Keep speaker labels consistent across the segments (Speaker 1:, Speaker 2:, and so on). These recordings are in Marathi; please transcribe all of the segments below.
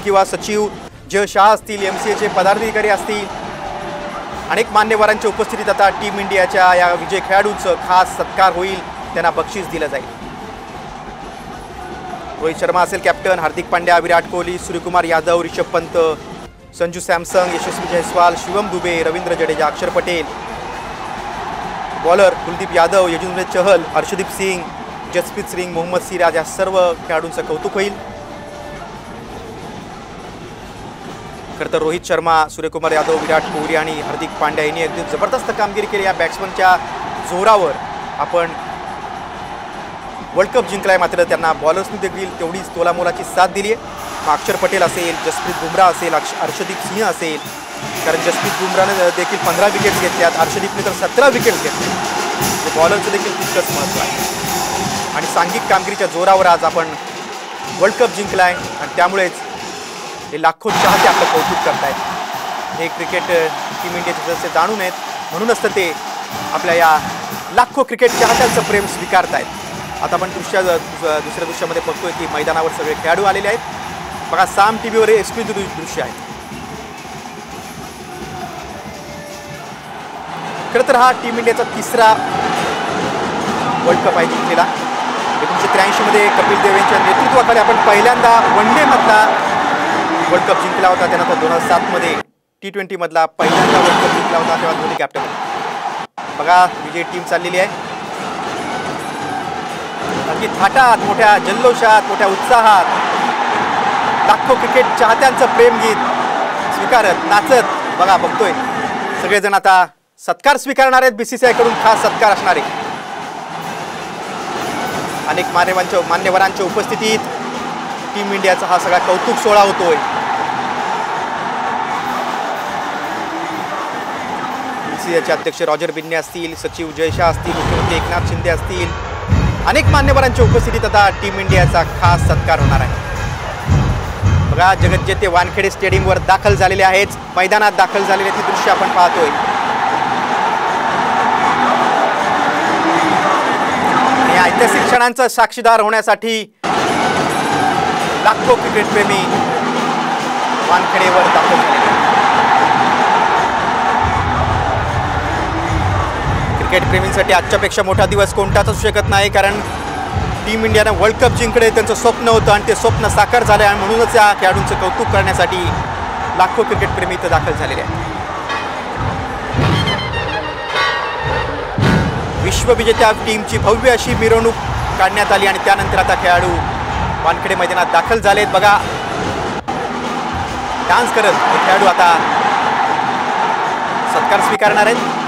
Speaker 1: किंवा सचिव जय शाह असतील, MCAचे पदाधिकारी असतील, अनेक मान्यवरांच्या उपस्थितीत आता टीम इंडियाच्या या विजय खेळाडूंचं खास सत्कार होईल, त्यांना बक्षीस दिलं जाईल। रोहित शर्मा असेल कॅप्टन, हार्दिक पांड्या, विराट कोहली, सूर्यकुमार यादव, ऋषभ पंत, संजू सॅमसन, यशस्वी जयस्वाल, शिवम दुबे, रवींद्र जडेजा, अक्षर पटेल, बॉलर कुलदीप यादव, यजुवेंद्र चहल, हर्षदीप सिंग, जसप्रीत सिंग, मोहम्मद सिराज या सर्व खेळाडूंचं कौतुक होईल। खरं तर रोहित शर्मा, सूर्यकुमार यादव, विराट कोहली आणि हार्दिक पांड्या यांनी अगदी जबरदस्त कामगिरी केली। या बॅट्समनच्या जोरावर आपण वर्ल्ड कप जिंकलाय, मात्र त्यांना बॉलर्सनी देखील तेवढीच तोलामोलाची साथ दिली आहे। अक्षर पटेल असेल, जसप्रीत बुमराह असेल, हर्षदीप सिंह असेल, कारण जसप्रीत बुमराहने देखील 15 विकेट्स घेतल्यात, हर्षदीपने तर 17 विकेट्स घेतल्या। बॉलरचं देखील तितकंच महत्त्व आहे आणि सांघिक कामगिरीच्या जोरावर आज आपण वर्ल्ड कप जिंकलाय आणि त्यामुळेच हे लाखो चाहते आपलं कौतुक करतायत। हे क्रिकेट टीम इंडियाचे जसे जाणून आहेत म्हणूनच तर ते आपल्या या लाखो क्रिकेट चाहत्यांचं प्रेम स्वीकारतायत। आता आपण दुसऱ्या दृश्यामध्ये बघतोय की मैदानावर सगळे खेळाडू आलेले आहेत। बघा साम टीव्हीवर हे एक्सक्लुझिव्ह दृश्य आहे। खरं तर हा टीम इंडियाचा तिसरा वर्ल्ड कप आहे जिंकलेला। 1983 मध्ये कपिल देव यांच्या नेतृत्वाखाली आपण पहिल्यांदा वन डे मधला वर्ल्ड कप जिंकला होता। त्यानंतर 2007 मध्ये T20 मधला पहिल्यांदा वर्ल्ड कप जिंकला होता, तेव्हा धोनी कॅप्टन होते। बघा विजय टीम चाललेली आहे, अगदी थाटात, मोठ्या जल्लोषात, मोठ्या उत्साहात, लाखो क्रिकेट चाहत्यांचं प्रेम गीत स्वीकारत नाचत बघा बघतोय सगळेजण आता सत्कार स्वीकारणार आहेत। BCCI कडून खास सत्कार असणार आहे। अनेक मान्यवरांच्या उपस्थितीत टीम इंडियाचा हा सगळा कौतुक सोहळा होतोय। BCCIचे अध्यक्ष रॉजर बिन्नी असतील, सचिव जय शाह असतील, मुख्यमंत्री एकनाथ शिंदे असतील, अनेक मान्यवरांच्या उपस्थितीत आता टीम इंडियाचा खास सत्कार होणार आहे। बघा जगज्जेते वानखेडे स्टेडियमवर दाखल झालेले आहेत, मैदानात दाखल झालेले ती दृश्य आपण पाहतोय। या ऐतिहासिक क्षणांचा साक्षीदार होण्यासाठी लाखो क्रिकेट प्रेमी वानखेडेवर दाखल झालेले आहेत। क्रिकेट प्रेमींसाठी आजच्यापेक्षा मोठा दिवस कोणताच असू शकत नाही, कारण टीम इंडियानं वर्ल्ड कप जिंकणे त्यांचं स्वप्न होतं आणि ते स्वप्न साकार झालं आणि म्हणूनच या खेळाडूंचं कौतुक करण्यासाठी लाखो क्रिकेट प्रेमी इथं दाखल झालेले आहेत। विश्वविजेत्या टीमची भव्य अशी मिरवणूक काढण्यात आली आणि त्यानंतर आता खेळाडू वानखेडे मैदानात दाखल झालेत। बघा डान्स करत हे खेळाडू आता सत्कार स्वीकारणार आहेत।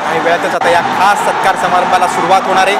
Speaker 1: काही वेळातच आता या खास सत्कार समारंभाला सुरुवात होणार आहे।